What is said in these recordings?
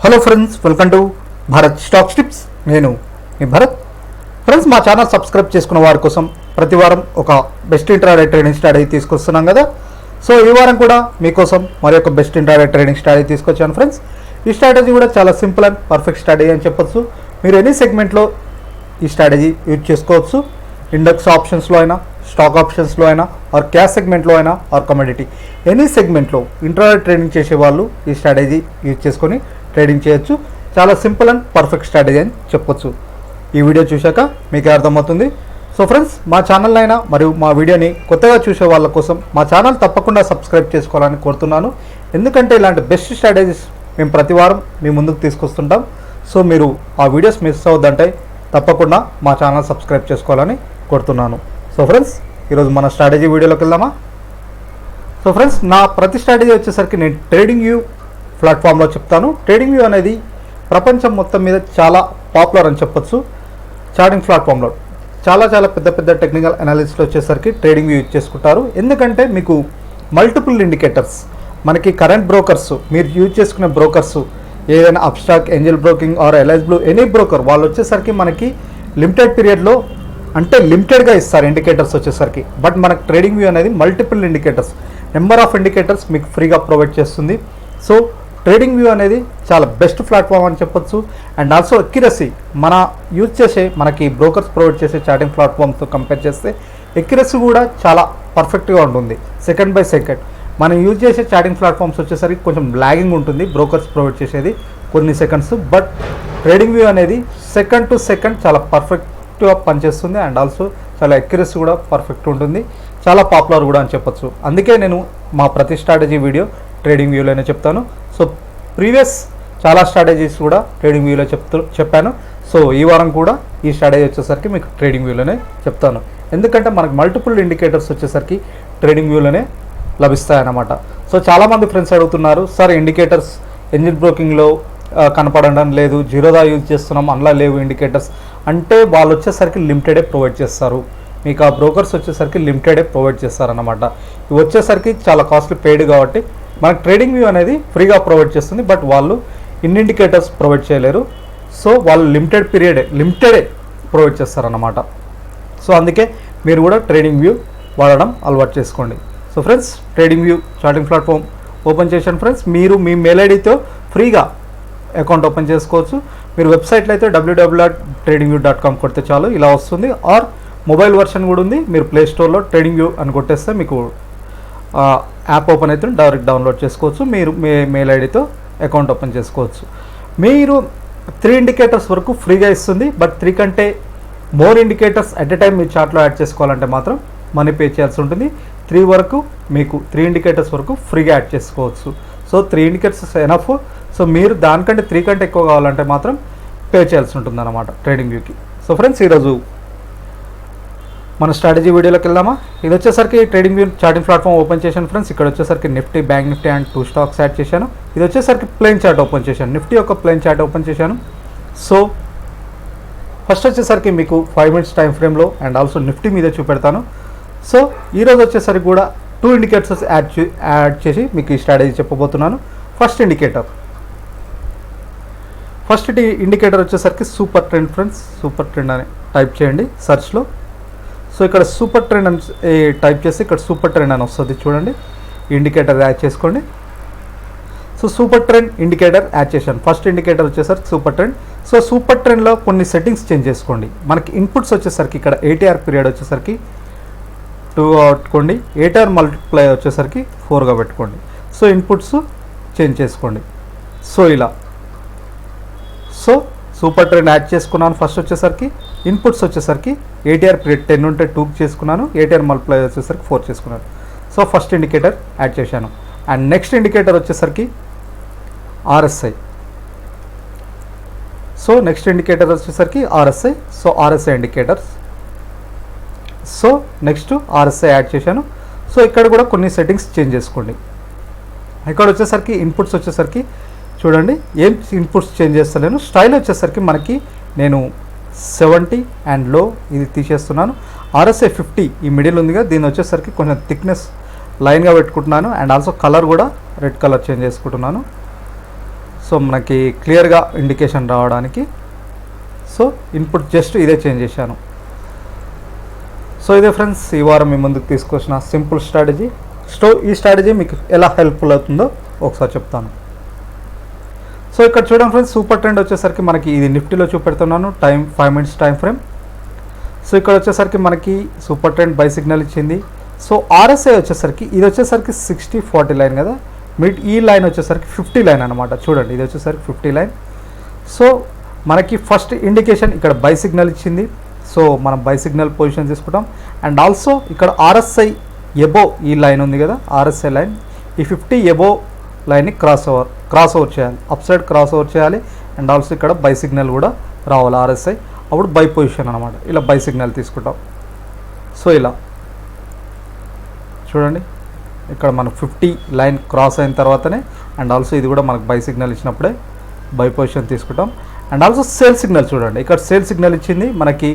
Hello friends, welcome to Bharat stocks tips. నేను మీ Bharat. Friends, మా channel subscribe చేసుకున్న వారి కోసం ప్రతి వారం ఒక బెస్ట్ ఇంట్రాడే ట్రేడింగ్ స్ట్రాటజీ తీసుకొస్తున్నాం కదా. సో ఈ వారం కూడా మీకోసం మరి ఒక బెస్ట్ ఇంట్రాడే ట్రేడింగ్ స్ట్రాటజీ తీసుకొచ్చాను ఫ్రెండ్స్. ఈ స్ట్రాటజీ కూడా చాలా సింపుల్ అండ్ పర్ఫెక్ట్ స్ట్రాటజీ అని చెప్పొచ్చు. మీరు ఎనీ సెగ్మెంట్లో ఈ స్ట్రాటజీ యూజ్ చేసుకోవచ్చు. ఇండెక్స్ ఆప్షన్స్లో అయినా, స్టాక్ ఆప్షన్స్లో అయినా, ఆర్ క్యాష్ సెగ్మెంట్లో అయినా, ఆర్ కమోడిటీ ఎనీ సెగ్మెంట్లో ఇంట్రాడే ట్రేడింగ్ చేసే వాళ్ళు ఈ స్ట్రాటజీ యూజ్ చేసుకొని ట్రేడింగ్ చేయొచ్చు. చాలా సింపుల్ అండ్ పర్ఫెక్ట్ స్ట్రాటజీ అని చెప్పొచ్చు. ఈ వీడియో చూశాక మీకే అర్థమవుతుంది. సో ఫ్రెండ్స్, మా ఛానల్ అయినా మరియు మా వీడియోని కొత్తగా చూసే వాళ్ళ కోసం మా ఛానల్ తప్పకుండా సబ్స్క్రైబ్ చేసుకోవాలని కోరుతున్నాను. ఎందుకంటే ఇలాంటి బెస్ట్ స్ట్రాటజీస్ మేము ప్రతి వారం మీ ముందుకు తీసుకొస్తుంటాం. సో మీరు ఆ వీడియోస్ మిస్ అవ్వద్దంటే తప్పకుండా మా ఛానల్ సబ్స్క్రైబ్ చేసుకోవాలని కోరుతున్నాను. సో ఫ్రెండ్స్, ఈరోజు మన స్ట్రాటజీ వీడియోలోకి వెళ్దామా. సో ఫ్రెండ్స్, నా ప్రతి స్ట్రాటజీ వచ్చేసరికి నేను ట్రేడింగ్ వ్యూ ప్లాట్ఫామ్లో చెప్తాను. ట్రేడింగ్ వ్యూ అనేది ప్రపంచం మొత్తం మీద చాలా పాపులర్ అని చెప్పొచ్చు. చార్టింగ్ ప్లాట్ఫామ్లో చాలా పెద్ద పెద్ద టెక్నికల్ అనాలిసిస్లో వచ్చేసరికి ట్రేడింగ్ వ్యూ యూజ్ చేసుకుంటారు. ఎందుకంటే మీకు మల్టిపుల్ ఇండికేటర్స్, మనకి కరెంట్ బ్రోకర్స్, మీరు యూజ్ చేసుకునే బ్రోకర్స్ ఏదైనా Upstox, Angel Broking or Alice Blue any broker వాళ్ళు వచ్చేసరికి మనకి లిమిటెడ్ పీరియడ్లో అంటే లిమిటెడ్గా ఇస్తారు ఇండికేటర్స్ వచ్చేసరికి. బట్ మనకు ట్రేడింగ్ వ్యూ అనేది multiple indicators, number of indicators మీకు ఫ్రీగా ప్రొవైడ్ చేస్తుంది. సో ట్రేడింగ్ వ్యూ అనేది చాలా బెస్ట్ ప్లాట్ఫామ్ అని చెప్పొచ్చు. అండ్ ఆల్సో ఎక్యురసీ, మన యూజ్ చేసే మనకి బ్రోకర్స్ ప్రొవైడ్ చేసే చాటింగ్ ప్లాట్ఫామ్తో కంపేర్ చేస్తే ఎక్యురసీ కూడా చాలా పర్ఫెక్ట్గా ఉంటుంది. సెకండ్ బై సెకండ్ మనం యూజ్ చేసే చాటింగ్ ప్లాట్ఫామ్స్ వచ్చేసరికి కొంచెం లాగింగ్ ఉంటుంది బ్రోకర్స్ ప్రొవైడ్ చేసేది కొన్ని సెకండ్స్. బట్ ట్రేడింగ్ వ్యూ అనేది సెకండ్ టు సెకండ్ చాలా పర్ఫెక్ట్గా పనిచేస్తుంది. అండ్ ఆల్సో చాలా ఎక్యురసీ కూడా పర్ఫెక్ట్ ఉంటుంది. చాలా పాపులర్ కూడా అని చెప్పొచ్చు. అందుకే నేను మా ప్రతి స్ట్రాటజీ వీడియో ట్రేడింగ్ వ్యూలోనే చెప్తాను. సో ప్రీవియస్ చాలా స్ట్రాటజీస్ కూడా ట్రేడింగ్ వ్యూలో చెప్పాను. సో ఈ వారం కూడా ఈ స్ట్రాటజీ వచ్చేసరికి మీకు ట్రేడింగ్ వ్యూలోనే చెప్తాను. ఎందుకంటే మనకు మల్టిపుల్ ఇండికేటర్స్ వచ్చేసరికి ట్రేడింగ్ వ్యూలోనే లభిస్తాయన్నమాట. సో చాలామంది ఫ్రెండ్స్ అడుగుతున్నారు, సార్ ఇండికేటర్స్ ఎంజిల్ బ్రోకింగ్లో కనపడడం లేదు, జీరోదా యూజ్ చేస్తున్నాం, అందులో లేవు ఇండికేటర్స్ అంటే వాళ్ళు వచ్చేసరికి లిమిటెడే ప్రొవైడ్ చేస్తారు. మీకు ఆ బ్రోకర్స్ వచ్చేసరికి లిమిటెడే ప్రొవైడ్ చేస్తారన్నమాట. ఇవి వచ్చేసరికి చాలా కాస్ట్లీ పెయిడ్ కాబట్టి మనకు ట్రేడింగ్ వ్యూ అనేది ఫ్రీగా ప్రొవైడ్ చేస్తుంది. బట్ వాళ్ళు ఇన్ని ఇండికేటర్స్ ప్రొవైడ్ చేయలేరు. సో వాళ్ళు లిమిటెడే ప్రొవైడ్ చేస్తారన్నమాట. సో అందుకే మీరు కూడా ట్రేడింగ్ వ్యూ వాడడం అలవాటు చేసుకోండి. So friends, trading view charting platform open చేశాను ఫ్రెండ్స్. మీరు మీ మెయిల్ ఐడితో ఫ్రీగా అకౌంట్ ఓపెన్ చేసుకోవచ్చు. మీరు వెబ్సైట్లో అయితే www.tradingview.com కొడితే చాలు ఇలా వస్తుంది. ఆర్ మొబైల్ వర్షన్ కూడా ఉంది. మీరు ప్లే స్టోర్లో ట్రేడింగ్ వ్యూ అని కొట్టేస్తే మీకు యాప్ ఓపెన్ అయితే డైరెక్ట్ డౌన్లోడ్ చేసుకోవచ్చు. మీరు మీ మెయిల్ ఐడితో అకౌంట్ ఓపెన్ చేసుకోవచ్చు. మీరు 3 ఇండికేటర్స్ వరకు ఫ్రీగా ఇస్తుంది. బట్ 3 కంటే more indicators at a time మీ చార్ట్లో యాడ్ చేసుకోవాలంటే మాత్రం మనీ పే చేయాల్సి ఉంటుంది. 3 వరకు మీకు 3 ఇండికేటర్స్ వరకు ఫ్రీగా యాడ్ చేసుకోవచ్చు. So 3 indicators enough. సో మీరు దానికంటే 3 కంటే ఎక్కువ కావాలంటే మాత్రం పే చేయాల్సి ఉంటుంది అన్నమాట ట్రేడింగ్ వ్యూకి. సో ఫ్రెండ్స్, ఈరోజు మన స్ట్రాటజీ వీడియోలోకి వెళ్దామా. ఇది వచ్చేసరికి trading view charting platform open చేశాను ఫ్రెండ్స్. ఇక్కడ వచ్చేసరికి Nifty, bank Nifty and 2 stocks add చేశాను. ఇది వచ్చేసరికి ప్లెయిన్ చార్ట్ ఓపెన్ చేశాను. నిఫ్టీ యొక్క ప్లెయిన్ చార్ట్ ఓపెన్ చేశాను. సో ఫస్ట్ వచ్చేసరికి మీకు 5 మినిట్స్ టైం ఫ్రేమ్లో అండ్ ఆల్సో నిఫ్టీ మీద చూపెడతాను. సో ఈరోజు వచ్చేసరికి కూడా 2 ఇండికేటర్స్ యాడ్ చేసి మీకు ఈ స్ట్రాటజీ చెప్పబోతున్నాను. ఫస్ట్ ఇండికేటర్ వచ్చేసరికి super trend friends. Super trend అని టైప్ చేయండి సర్చ్లో. సో ఇక్కడ సూపర్ ట్రెండ్ అని టైప్ చేసి ఇక్కడ సూపర్ ట్రెండ్ అని వస్తుంది చూడండి. ఇండికేటర్ యాడ్ చేసుకోండి. So super trend indicator add చేశాను. ఫస్ట్ ఇండికేటర్ వచ్చేసరికి సూపర్ ట్రెండ్. సో సూపర్ ట్రెండ్లో కొన్ని సెట్టింగ్స్ చేంజ్ చేసుకోండి. మనకి ఇన్పుట్స్ వచ్చేసరికి ఇక్కడ 8R పీరియడ్ వచ్చేసరికి 2గా పెట్టుకోండి. 8R మల్టిప్లై వచ్చేసరికి 4గా పెట్టుకోండి. సో ఇన్పుట్స్ చేంజ్ చేసుకోండి. సో ఇలా సూపర్ ట్రెండ్ యాడ్ చేసుకున్నాను. ఫస్ట్ వచ్చేసరికి ఇన్పుట్స్ వచ్చేసరికి 8R పీరియడ్ 10 ఉంటే 2 చేసుకున్నాను. 8R మల్టిప్లై వచ్చేసరికి 4 చేసుకున్నాను. సో ఫస్ట్ ఇండికేటర్ యాడ్ చేశాను. అండ్ నెక్స్ట్ ఇండికేటర్ వచ్చేసరికి RSI. సో నెక్స్ట్ ఇండికేటర్ వచ్చేసరికి RSI. So RSI indicators. So next RSI add చేశాను. సో ఇక్కడ కూడా కొన్ని సెట్టింగ్స్ చేంజ్ చేసుకోండి. ఇక్కడ వచ్చేసరికి ఇన్పుట్స్ వచ్చేసరికి చూడండి ఏం ఇన్పుట్స్ చేంజ్ చేస్తలేను. స్టైల్ వచ్చేసరికి మనకి నేను 70 అండ్ లో ఇది తీసేస్తున్నాను. RSI 50 ఈ మిడిల్ ఉందిగా, దీని వచ్చేసరికి కొంచెం థిక్నెస్ లైన్గా పెట్టుకుంటున్నాను. అండ్ ఆల్సో కలర్ కూడా రెడ్ కలర్ చేంజ్ చేసుకుంటున్నాను. సో సో మనకి క్లియర్గా ఇండికేషన్ రావడానికి. సో ఇన్పుట్ జస్ట్ ఇదే చేంజ్ చేశాను. సో ఇదే ఫ్రెండ్స్ ఈ వారం మీ ముందుకు తీసుకొచ్చిన సింపుల్ స్ట్రాటజీ. ఈ స్ట్రాటజీ మీకు ఎలా హెల్ప్ఫుల్ అవుతుందో ఒకసారి చెప్తాను. సో ఇక్కడ చూడండి ఫ్రెండ్స్, సూపర్ ట్రెండ్ వచ్చేసరికి మనకి ఇది నిఫ్టీలో చూపెడుతున్నాను, 5 minutes టైం ఫ్రేమ్. సో ఇక్కడ వచ్చేసరికి మనకి సూపర్ ట్రెండ్ బై సిగ్నల్ ఇచ్చింది. సో ఆర్ఎస్ఐ వచ్చేసరికి ఇది వచ్చేసరికి 60-40 లైన్ కదా, ఈ లైన్ వచ్చేసరికి 50 లైన్ అనమాట. చూడండి ఇది వచ్చేసరికి 50 లైన్. సో మనకి ఫస్ట్ ఇండికేషన్ ఇక్కడ బై సిగ్నల్ ఇచ్చింది. సో మనం బై సిగ్నల్ పొజిషన్ తీసుకుంటాం. అండ్ ఆల్సో ఇక్కడ ఆర్ఎస్ఐ ఎబో ఈ లైన్ ఉంది కదా, ఆర్ఎస్ఐ లైన్, ఈ 50 ఎబో లైన్ని క్రాస్ ఓవర్ చేయాలి, అప్ సైడ్ క్రాస్ ఓవర్ చేయాలి. అండ్ ఆల్సో ఇక్కడ బై సిగ్నల్ కూడా రావాలి ఆర్ఎస్ఐ, అప్పుడు బై పొజిషన్ అనమాట. ఇలా బై సిగ్నల్ తీసుకుంటాం. సో ఇలా చూడండి, ఇక్కడ మనకు 50 లైన్ క్రాస్ అయిన తర్వాతనే అండ్ ఆల్సో ఇది కూడా మనకు బై సిగ్నల్ ఇచ్చినప్పుడే బై పొజిషన్ తీసుకుంటాం. అండ్ ఆల్సో సేల్ సిగ్నల్ చూడండి, ఇక్కడ సేల్ సిగ్నల్ ఇచ్చింది మనకి,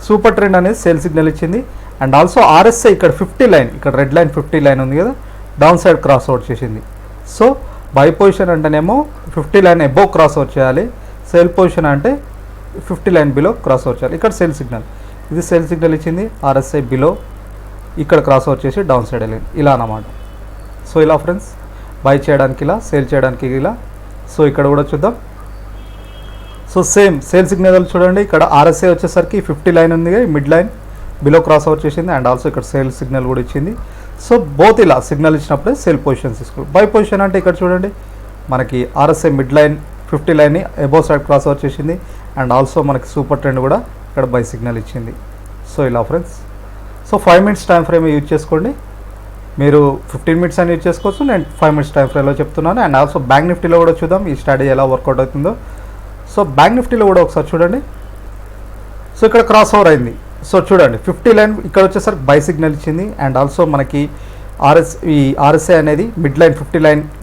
సూపర్ ట్రెండ్ అనేది సేల్ సిగ్నల్ ఇచ్చింది. అండ్ ఆల్సో ఆర్ఎస్ఐ ఇక్కడ 50 లైన్, ఇక్కడ రెడ్ లైన్ 50 లైన్ ఉంది కదా, డౌన్ సైడ్ క్రాస్ అవుట్ చేసింది. సో బై పొజిషన్ అంటేనేమో 50 లైన్ ఎబో క్రాస్ అవుట్ చేయాలి, సేల్ పొజిషన్ అంటే 50 లైన్ బిలో క్రాస్ అవుట్ చేయాలి. ఇక్కడ సేల్ సిగ్నల్, ఇది సేల్ సిగ్నల్ ఇచ్చింది, ఆర్ఎస్ఐ బిలో ఇక్కడ క్రాస్ అవుట్ చేసి డౌన్ సైడ్ వెళ్ళింది, ఇలా అన్నమాట. సో ఇలా ఫ్రెండ్స్, బై చేయడానికి ఇలా, సేల్ చేయడానికి ఇలా. సో ఇక్కడ కూడా చూద్దాం. సో సేమ్ సేల్ సిగ్నల్ చూడండి, ఇక్కడ ఆర్ఎస్ఐ వచ్చేసరికి 50 లైన్ ఉంది, mid line below cross out చేసింది. అండ్ ఆల్సో ఇక్కడ సేల్ సిగ్నల్ కూడా ఇచ్చింది. సో బోత్ ఇలా సిగ్నల్ ఇచ్చినప్పుడే సేల్ పొజిషన్ తీసుకోవాలి. బై పొజిషన్ అంటే ఇక్కడ చూడండి, మనకి ఆర్ఎస్ఐ మిడ్ లైన్ 50 లైన్ని ఎబో సైడ్ క్రాస్ అవుట్ చేసింది. అండ్ ఆల్సో మనకి సూపర్ ట్రెండ్ కూడా ఇక్కడ బై సిగ్నల్ ఇచ్చింది. సో ఇలా friends, so 5 minutes time frame use చేసుకోండి. మీరు 15 minutes అని యూజ్ చేసుకోవచ్చు, నేను 5 minutes టైం ఫ్రేమ్లో చెప్తున్నాను. అండ్ ఆల్సో బ్యాంక్ నిఫ్టీలో కూడా చూద్దాం ఈ స్ట్రాటజీ ఎలా వర్కౌట్ అవుతుందో. సో బ్యాంక్ నిఫ్టీలో కూడా ఒకసారి చూడండి. సో ఇక్కడ క్రాస్ ఓవర్ అయింది. సో చూడండి 50 లైన్ ఇక్కడ వచ్చేసరికి బై సిగ్నల్ ఇచ్చింది. అండ్ ఆల్సో మనకి ఆర్ఎస్ఐ అనేది మిడ్ లైన్ 50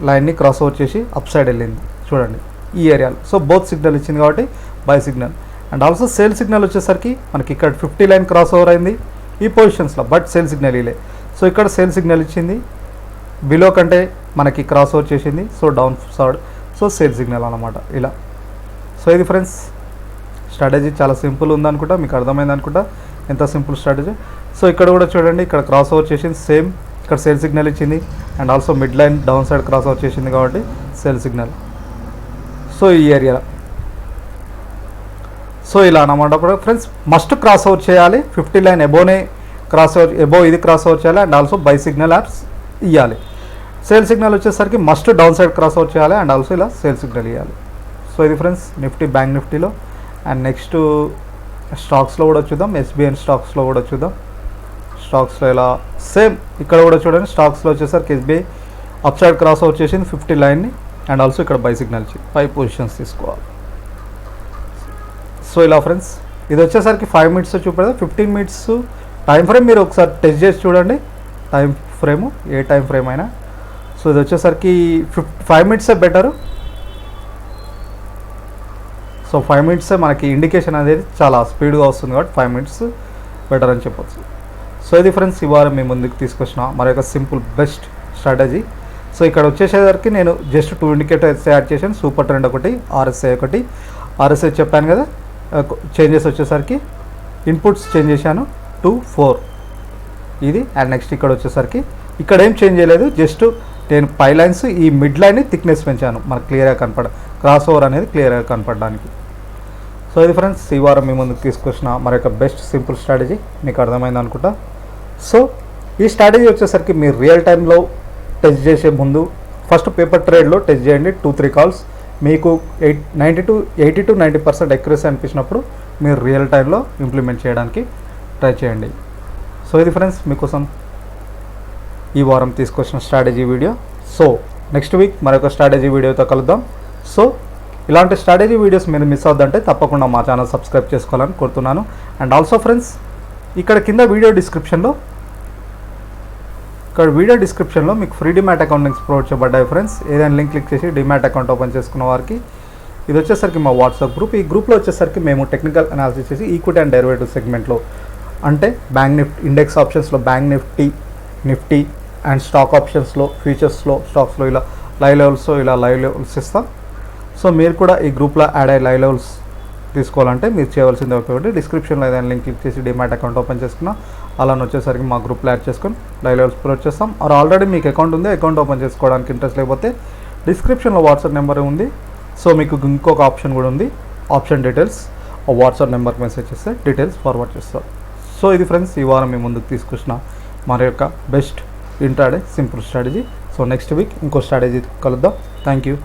లైన్ని క్రాస్ ఓవర్ చేసి అప్ సైడ్ వెళ్ళింది చూడండి ఈ ఏరియాలో. సో బోత్ సిగ్నల్ ఇచ్చింది కాబట్టి by signal. And also sale signal వచ్చేసరికి మనకి ఇక్కడ 50 లైన్ క్రాస్ ఓవర్ అయింది ఈ పొజిషన్స్లో, బట్ సేల్ సిగ్నల్ ఇలే. సో ఇక్కడ సేల్ సిగ్నల్ ఇచ్చింది, బిలో కంటే మనకి క్రాస్ ఓవర్ చేసింది. So down side, so sale signal అనమాట ఇలా. సో ఇది ఫ్రెండ్స్ స్ట్రాటజీ, చాలా సింపుల్ ఉందనుకుంటా, మీకు అర్థమైంది అనుకుంటా ఎంత సింపుల్ స్ట్రాటజీ. సో ఇక్కడ కూడా చూడండి, ఇక్కడ క్రాస్ ఓవర్ చేసింది సేమ్, ఇక్కడ సేల్ సిగ్నల్ ఇచ్చింది. And also mid line down side cross over చేసింది కాబట్టి సేల్ సిగ్నల్. సో ఈ ఏరియాలో సో ఇలా అన్నమాట ఫ్రెండ్స్, మస్ట్ క్రాస్ ఓవర్ చేయాలి, 50 లైన్ ఎబోనే క్రాస్ ఓవర్, ఎబో ఇది క్రాస్ ఓవర్ చేయాలి. And also by signal apps ఇవ్వాలి. సేల్ సిగ్నల్ వచ్చేసరికి must down side cross over చేయాలి. అండ్ ఆల్సో ఇలా సేల్ సిగ్నల్ ఇవ్వాలి. సో ఇది ఫ్రెండ్స్ నిఫ్టీ, బ్యాంక్ నిఫ్టీలో. అండ్ నెక్స్ట్ స్టాక్స్లో కూడా చూద్దాం, ఎస్బీఐ స్టాక్స్లో కూడా చూద్దాం. స్టాక్స్లో ఇలా సేమ్ ఇక్కడ కూడా చూడండి, స్టాక్స్లో వచ్చేసరికి SBI up side cross over చేసింది 50 లైన్ని. అండ్ ఆల్సో ఇక్కడ బై సిగ్నల్ ఇచ్చి 5 పొజిషన్స్ తీసుకోవాలి. సో ఇలా ఫ్రెండ్స్, ఇది వచ్చేసరికి 5 minutes చూపెడతా, 15 minutes టైం ఫ్రేమ్ మీరు ఒకసారి టెస్ట్ చేసి చూడండి టైం ఫ్రేము, ఏ టైం ఫ్రేమ్ అయినా. సో ఇది వచ్చేసరికి 5 minutes బెటరు. సో 5 minutes మనకి ఇండికేషన్ అనేది చాలా స్పీడ్గా వస్తుంది కాబట్టి 5 minutes బెటర్ అని చెప్పొచ్చు. సో ఇది ఫ్రెండ్స్ ఈ వారం మీ ముందుకు తీసుకొచ్చిన మరొక సింపుల్ బెస్ట్ స్ట్రాటజీ. సో ఇక్కడ వచ్చేసరికి నేను జస్ట్ 2 ఇండికేటర్స్ యాడ్ చేశాను, సూపర్ ట్రెండ్ ఒకటి, ఆర్ఎస్ఐ ఒకటి. ఆర్ఎస్ఐ చెప్పాను కదా, చేంజెస్ వచ్చేసరికి ఇన్పుట్స్ చేంజ్ చేశాను 2, 4 ఇది. అండ్ నెక్స్ట్ ఇక్కడ వచ్చేసరికి ఇక్కడ ఏం చేంజ్ చేయలేదు, జస్ట్ నేను పై లైన్స్ ఈ మిడ్ లైన్ని థిక్నెస్ పెంచాను, మనకు క్లియర్గా క్రాస్ ఓవర్ అనేది క్లియర్గా కనపడడానికి. సో ఇది ఫ్రెండ్స్ ఈ వారం మీ ముందుకు తీసుకొచ్చిన మరొక బెస్ట్ సింపుల్ స్ట్రాటజీ, మీకు అర్థమైంది అనుకుంటా. సో ఈ స్ట్రాటజీ వచ్చేసరికి మీరు రియల్ టైంలో టెస్ట్ చేసే ముందు ఫస్ట్ పేపర్ ట్రేడ్లో టెస్ట్ చేయండి 2-3 కాల్స్. మీకు 80-90% ఎక్యురసీ అనిపించినప్పుడు మీరు రియల్ టైంలో ఇంప్లిమెంట్ చేయడానికి ట్రై చేయండి. సో ఇది ఫ్రెండ్స్ మీకోసం ఈ వారం తీసుకొచ్చిన strategy video. So next week మరొక స్ట్రాటజీ వీడియోతో కలుద్దాం. సో ఇలాంటి స్ట్రాటజీ వీడియోస్ మీరు మిస్ అవుద్దంటే తప్పకుండా మా ఛానల్ సబ్స్క్రైబ్ చేసుకోవాలని కోరుతున్నాను. అండ్ ఆల్సో ఫ్రెండ్స్ ఇక్కడ కింద వీడియో డిస్క్రిప్షన్లో మీకు free demat account links provide చేయబడ్డాయి ఫ్రెండ్స్. ఏదైనా లింక్ క్లిక్ చేసి డిమాట్ అకౌంట్ ఓపెన్ చేసుకున్న వారికి ఇది వచ్చేసరికి మా వాట్సాప్ గ్రూప్. ఈ గ్రూప్లో వచ్చేసరికి మేము టెక్నికల్ అనాలిసిస్ చేసి ఈక్విటీ అండ్ డెరివేటివ్ సెగ్మెంట్లో, అంటే బ్యాంక్ నిఫ్టీ ఇండెక్స్ ఆప్షన్స్లో బ్యాంక్ నిఫ్టీ అండ్ స్టాక్ ఆప్షన్స్లో, ఫ్యూచర్స్లో, స్టాక్స్లో ఇలా లైవ్ లెవెల్స్ ఇస్తాం. సో మీరు కూడా ఈ గ్రూప్లో యాడ్ అయ్యి లైవ్ లెవెల్స్ తీసుకోవాలంటే మీరు చేయవలసింది ఒకటి, డిస్క్రిప్షన్లో ఏదైనా లింక్ క్లిక్ చేసి డిమాట్ అకౌంట్ ఓపెన్ చేసుకున్నా అలా వచ్చేసరికి మా గ్రూప్లో యాడ్ చేసుకొని లైవ్ లెవెల్స్ ప్రొవైడ్ చేస్తాం. ఆర్ ఆల్రెడీ మీకు అకౌంట్ ఉంది, అకౌంట్ ఓపెన్ చేసుకోవడానికి ఇంట్రెస్ట్ లేకపోతే డిస్క్రిప్షన్లో వాట్సాప్ నెంబర్ ఉంది. సో మీకు ఇంకొక ఆప్షన్ కూడా ఉంది, ఆప్షన్ డీటెయిల్స్ ఆ వాట్సాప్ నెంబర్కి మెసేజ్ చేస్తే డీటెయిల్స్ ఫార్వర్డ్ చేస్తాం. సో ఇది ఫ్రెండ్స్ ఈ వారం మీ ముందుకు తీసుకొచ్చిన మన యొక్క best intraday simple strategy. So next week ఇంకో స్ట్రాటజీ కలుద్దాం. Thank you.